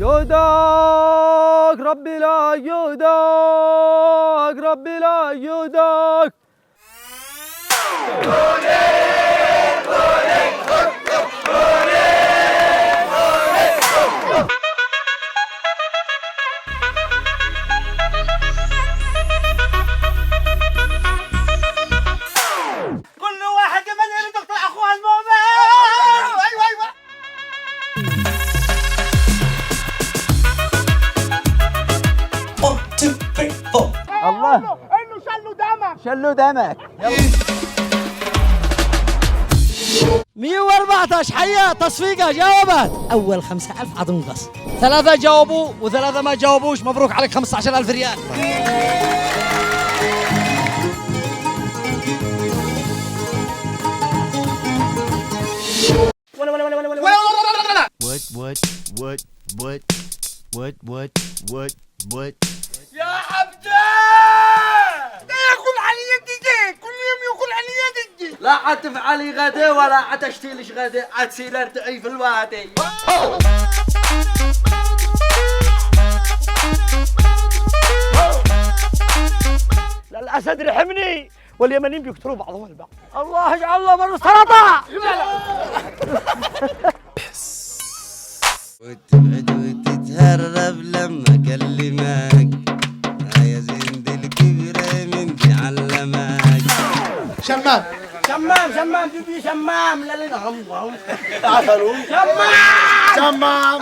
يودك ربي لا يودك، ربي لا يودك. كل واحد من يريد يقتل اخوه المؤمن. ايوه الله انه شلوا دمك. 114 حية تصفيقة جاوبت. أول 5000 حتنقص، 3 جاوبوا و3 ما جاوبوش. مبروك عليك 15000 ريال. What? يا عبده ياكل علي يدي، كل يوم ياكل علي يدي. لا حتفعلي غدا ولا حتشتيلش غدا، حتصير ارتقي في الوادي. الاسد رحمني واليمنيين بيقتلوا بعضهم البعض. الله يجعل الله من السلطه. وتبعد وتتهرب لما اكلمك، يا زند الكبيرة من دي علمك. شمام بيبي شمام. لا لا هم تمام.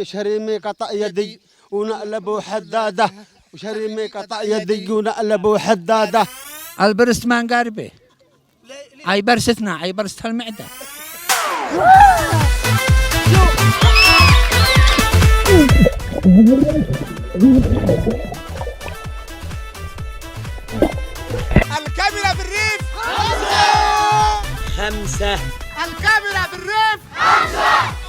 شريمي قطع يدي ونقلب حداده، وشريمي قطع يدي ونقلب حداده. البرست ما نقاربه، هاي برستنا، هاي برست المعدة. الكاميرا بالريف 5. الكاميرا بالريف 5.